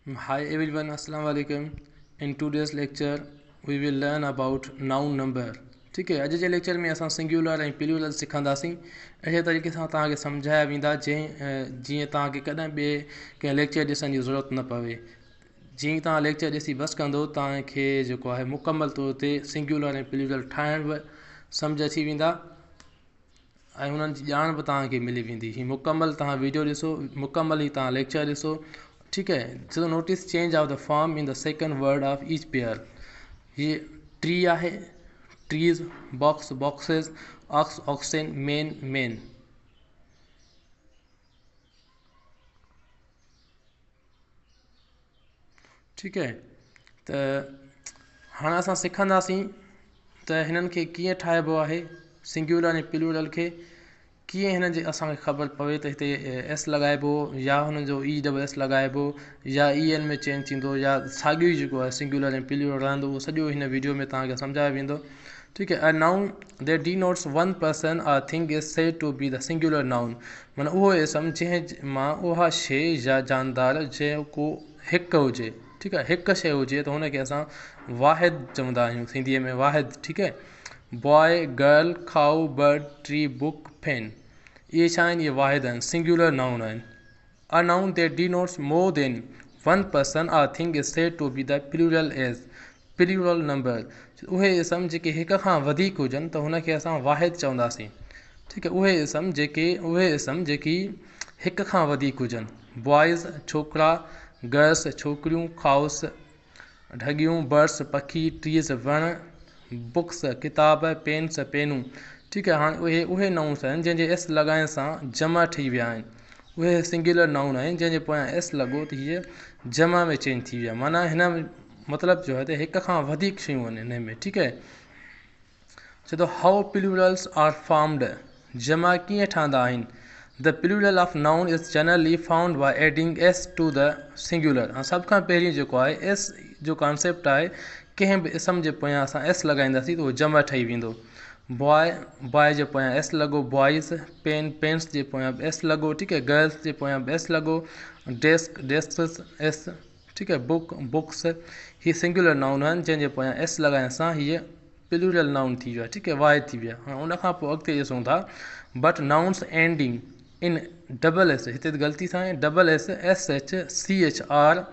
Hi everyone, Assalamu alaikum. In today's lecture, we will learn about noun number. ठीक है, अॼु जे lecture में असां सिंगुलर ऐं प्लूरल सिखंदासीं। अहिड़े तरीक़े सां तव्हांखे सम्झाया वेंदा जीअं तव्हांखे कॾहिं ॿिए कंहिं लेक्चर ॾिसण जी ज़रूरत न पवे। जीअं तव्हां लेक्चर ॾिसी बसि कंदो तव्हांखे जेको आहे मुकमल तौर ते सिंगुलर ऐं प्लूरल ठाहिण बि सम्झ अची वेंदा ऐं उन्हनि जी ॼाण बि तव्हांखे मिली वेंदी। हीअ मुकमल तव्हां वीडियो ॾिसो, मुकमल ई तव्हां लेक्चर ॾिसो। ठीक है, so notice change of the form in the second word of each pair. ये tree आहे, trees, box, boxes, ox, oxen, men, men. ठीक है, त हाणे असां सिखंदासीं त हिननि खे कीअं ठाहिबो आहे, सिंगुलर ऐं प्लूरल खे कीअं हिन जे असांखे ख़बर पवे त हिते एस लॻाइबो या हुन जो ई डबल एस लॻाइबो या ई एन में चेंज थींदो या साॻियो ई जेको आहे सिंगुलर ऐं प्लूरल रहंदो, उहो सॼो हिन वीडियो में तव्हांखे सम्झायो वेंदो। ठीकु आहे, a noun that denotes one person or thing is said to be the singular noun. माना उहो इस्म जंहिं मां उहा शइ या जानदार जेको हिकु हुजे। ठीकु आहे, हिकु शइ हुजे त हुनखे असां वाहिद चवंदा आहियूं, सिंधीअ में वाहिद। ठीकु आहे, boy, girl, cow, bird, tree, book, pen, ये छा आहिनि? ये वाहिद आहिनि, सिंगुलर नाउन आहिनि। A noun that denotes more than one person or thing is said to be the plural as plural number. उहे इस्म जेके हिक खां वधीक हुजनि त हुनखे असां वाहिद चवंदासीं। ठीकु आहे, उहे इस्म जेकी हिक खां वधीक हुजनि। बॉइज़ छोकिरा, गर्ल्स छोकिरियूं, खाउस ढगियूं, बर्ड्स पखी, ट्रीज़ वण, बुक्स किताब, पेन्स पेनूं। ठीकु आहे, हाणे उहे नाउन्स आहिनि जंहिंजे एस लॻाइण सां जमा ठही विया आहिनि। उहे सिंगुलर नाउन आहिनि जंहिंजे पोयां एस लॻो त हीअ जमा में चेंज थी विया। माना हिन मतिलबु जो आहे त हिक खां वधीक शयूं आहिनि हिन में। ठीकु आहे, चए थो हाउ प्लूरल्स आर फॉर्म्ड, जमा कीअं ठहंदा आहिनि। The plural of noun is generally found by adding S to the singular. सभ खां पहिरीं जेको आहे एस जो कॉन्सेप्ट आहे, कंहिं बि इस्म जे पोयां असां एस लॻाईंदासीं त उहो जमा ठही वेंदो। बॉय, बॉय जे पोयां एस लॻो, बॉइज़, पेन, पेन्स जे पोयां बि एस लॻो। ठीकु आहे, गर्ल्स जे पोयां बि एस लॻो, डेस्क, डेस्क्स, एस। ठीकु आहे, बुक, बुक्स, हीअ सिंगुलर नाउन आहिनि जंहिंजे पोयां एस लॻाइण सां हीअ प्लूरल नाउन थी वियो आहे। ठीकु आहे, वाहिद थी विया। हाणे उनखां पोइ अॻिते ॾिसूं था, but nouns ending in double S, हिते ग़लती सां आहे double S, S H C H or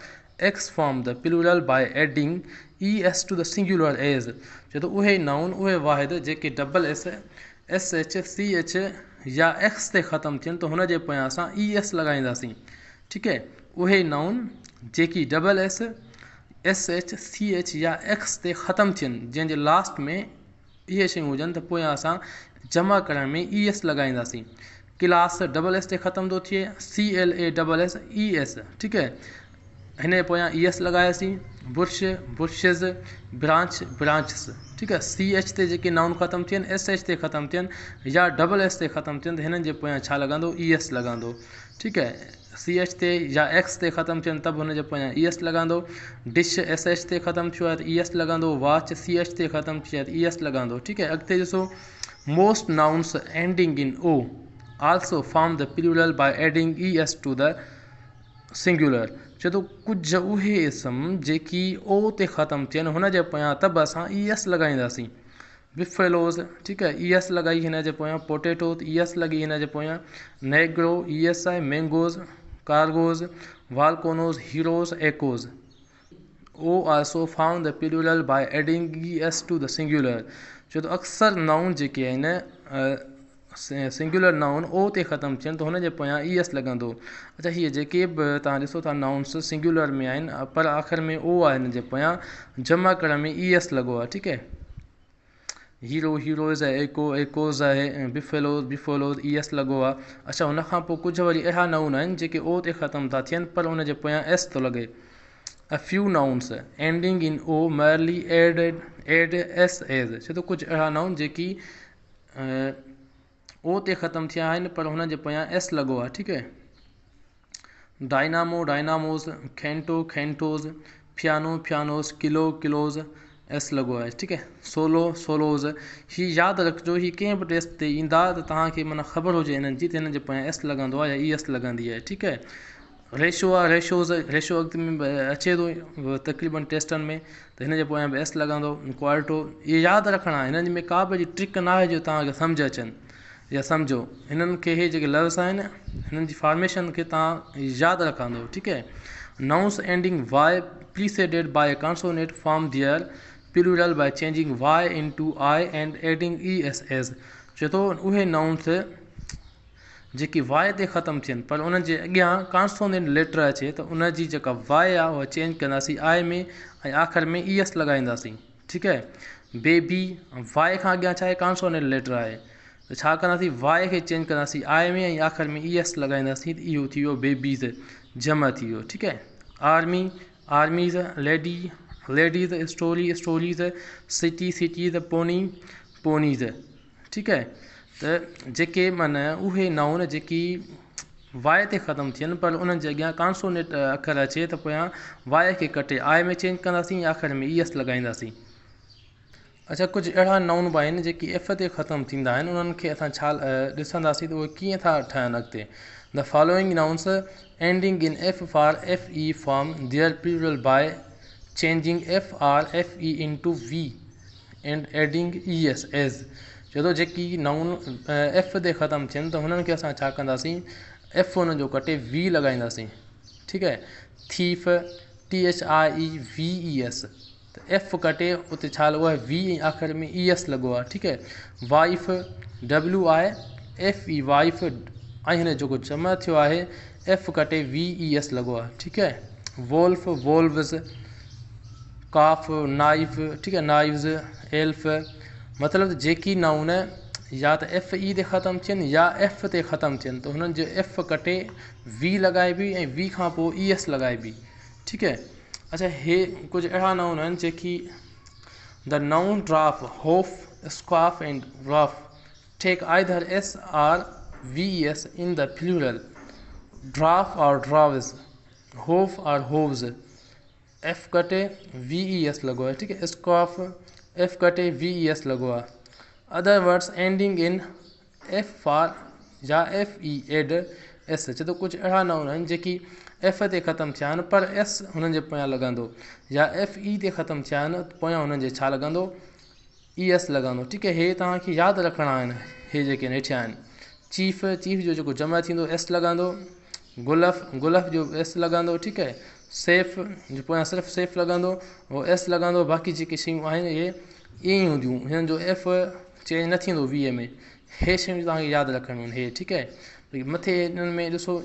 X form the plural by adding E S to the singular as. छो त उहे नाउन, उहे वाहिद जेके double S, S H C H या एक्स ते ख़तमु थियनि त हुन जे पोयां असां ई एस लॻाईंदासीं। ठीकु आहे, उहे नाउन जेकी double S, S H C H या एक्स ते ख़तमु थियनि, जंहिंजे लास्ट में इहे शयूं हुजनि त पोयां असां जमा करण में ई एस लॻाईंदासीं। क्लास डबल एस ते ख़तमु थो थिए, C L A double S E S. ठीकु आहे, हिन जे पोयां ई एस लॻायासीं। Brush, brushes, branch, branches. ठीकु आहे, सी एच ते जेके नाउन ख़तमु थियनि, एस एच ते ख़तमु थियनि या डबल एस ते ख़तमु थियनि त हिननि जे पोयां छा लॻंदो? ई एस लॻंदो। ठीकु आहे, सी एच ते या एक्स ते ख़तमु थियनि त बि हुन जे पोयां ई एस लॻंदो। डिश एस एच ते ख़तमु थियो आहे त ई एस लॻंदो। वॉच सी एच ते ख़तमु थी आहे त ई एस लॻंदो। ठीकु आहे, अॻिते ॾिसो, most nouns ending in O also form the plural by adding E S to the singular. चए थो कुझु उहे इस्म जेकी ओ ते ख़तमु थियनि हुन जे पोयां त बि असां ई एस लॻाईंदासीं। बिफेलोज़, ठीकु आहे, ई एस लॻाई हिन जे पोयां। पोटेटो, ई एस लॻी हिन जे पोयां। नेग्रो, ई एस आहे। Mangoes, cargoes, volcanoes, heroes, echoes. ओ also found the plural by adding E S to the singular. छो त अक्सर नाउन जेके आहिनि सिंगुलर नाउन ओ ते ख़तमु थियनि त हुन जे पोयां ई एस लॻंदो। अच्छा, हीअ जेके बि तव्हां ॾिसो था नाउन्स सिंगुलर में आहिनि पर आख़िर में ओ आहे हिन जे पोयां, जमा करण में ई एस लॻो आहे। ठीकु आहे, हीरो, हीरोज़ आहे। एको, एकोज़ आहे। बिफेलोज़, बिफोलोज़, ई एस लॻो आहे। अच्छा, हुनखां पोइ कुझु वरी अहिड़ा नाउन आहिनि जेके ओ ते ख़तमु था थियनि पर हुन जे पोयां एस थो लॻे। A few nouns ending in o merely add s as। छो त कुझु अहिड़ा नाउन जेकी ओ ते ख़तमु थिया आहिनि पर हुन जे पोयां एस लॻो आहे। ठीकु आहे, डायनामो, डायनामोज़, खेंटो, खेंटोज़, फियानो, फियानोज़, किलो, किलोज़, एस लॻो आहे। ठीकु आहे, सोलो, सोलोज़। हीअ यादि रखिजो, हीअ कंहिं बि टेस्ट ते ईंदा त तव्हांखे माना ख़बर हुजे हिननि जी त हिननि जे पोयां एस लॻंदो आहे या ई एस लॻंदी आहे। ठीकु आहे, रेशो आहे, रेशो अॻिते में अचे थो तक़रीबन टेस्टनि में, त हिन जे पोयां बि एस लॻंदो। क्वार्टो, इहे यादि रखणा, हिननि में का बि ट्रिक न आहे जो तव्हांखे सम्झ अचनि या सम्झो। हिननि खे इहे जेके लफ़्ज़ आहिनि हिननि जी फॉर्मेशन खे तव्हां यादि रखंदो, ठीकु आहे। Nouns ending Y preceded by consonant form their plural by changing Y into I and adding E S S. चए थो उहे नाउन्स जेकी वाई ते ख़तमु थियनि पर उन्हनि जे अॻियां कॉन्सोनेंट लेटर अचे त उन जी जेका वाई आहे उहा चेंज कंदासीं आई में ऐं आख़िर में ई एस लॻाईंदासीं, ठीकु आहे। बेबी, वाई खां अॻियां छा आहे, कॉन्सोनेंट लेटर आहे, त छा कंदासीं, वाई खे चेंज कंदासीं आई में ऐं आख़िर में ई एस लॻाईंदासीं, त इहो थी वियो बेबीज़, जमा थी वियो, ठीकु आहे। Army, armies, lady, ladies, story, stories, city, cities, pony, ponies, ठीकु आहे। त जेके माना उहे नाउन जेकी वाई ते ख़तमु थियनि पर उन्हनि जे अॻियां कॉन्सोनेंट अखर अचे त पोयां वाई खे कटे आई में चेंज कंदासीं, आख़िर में ई एस लॻाईंदासीं। अच्छा, कुझु अहिड़ा नाउन बि आहिनि जेकी एफ ते ख़तमु थींदा आहिनि, उन्हनि खे असां छा ॾिसंदासीं त उहे कीअं था ठहनि अॻिते। The following nouns ending in F for F E form their plural by changing F or F E into V and adding E S S. चए थो जेकी नाउन एफ ते ख़तमु थियनि त हुननि खे असां छा कंदासीं, एफ हुन जो कटे वी लॻाईंदासीं, ठीकु आहे। थीफ, THIEVES, त एफ कटे उते छा लॻो आहे, वी ऐं आख़िर में ई एस लॻो आहे, ठीकु आहे। वाइफ, WIFE, वाइफ, ऐं हिन जेको जमा थियो आहे एफ कटे VES लॻो आहे, ठीकु आहे। वोल्फ, वोल्व्स, काफ, नाइफ, ठीकु आहे, नाइव्स, एल्फ, मतिलबु जेकी नाउन या त एफ ई ते ख़तमु थियनि या एफ ते ख़तमु थियनि त हुननि जो एफ कटे वी लॻाइबी ऐं वी खां पोइ ई एस लॻाइबी, ठीकु आहे। अच्छा, हे कुझु अहिड़ा नाउन आहिनि जेकी the noun dwarf, hoof, scarf and wharf take either S or VES in the plural. Dwarf और ड्राव्स, होफ और होव्स, एफ कटे VES लॻो आहे, ठीकु आहे। स्काफ, एफ कटे VES लॻो आहे। Other words ending in F for या FE एड एस। चए थो कुझु अहिड़ा नाउन आहिनि जेकी एफ ते ख़तमु थिया आहिनि पर एस हुननि जे पोयां लॻंदो, या FE ते ख़तमु थिया आहिनि पोयां हुननि जे छा लॻंदो, ES लॻंदो, ठीकु आहे। हे तव्हांखे यादि रखणा आहिनि, हे जेके हेठियां आहिनि। चीफ, चीफ जो जेको जमा थींदो एस लॻंदो। गुलफ, गुलफ जो एस लॻंदो, ठीकु आहे। सेफ जो पोयां सिर्फ़ु सेफ लॻंदो, उहो एस लॻंदो। बाक़ी जेके शयूं आहिनि इहे ईअं ई हूंदियूं, हिननि जो एफ चेंज न थींदो वीअ में। हे शयूं तव्हांखे यादि रखणियूं आहिनि, हे ठीकु आहे। मथे हिननि में ॾिसो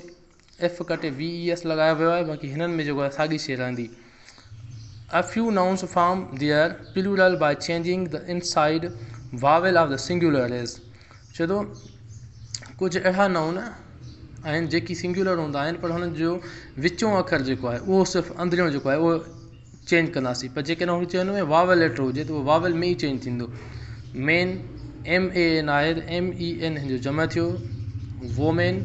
एफ कटे VES लॻायो वियो आहे, बाक़ी हिननि में जेको आहे साॻी शइ रहंदी। A few nouns form their plural by changing the inside vowel of the singular is। चए थो कुझु अहिड़ा नाउन आहिनि जेकी सिंगुलर हूंदा आहिनि पर हुननि जो विचों अखर जेको आहे उहो सिर्फ़ु अंदरियों जेको आहे उहो चेंज कंदासीं, पर जेके न हुजे हुन में वावल लेटर हुजे त उहो वावल में ई चेंज थींदो। मेन, MAN आहे, MEN जो जमा थियो। वोमेन,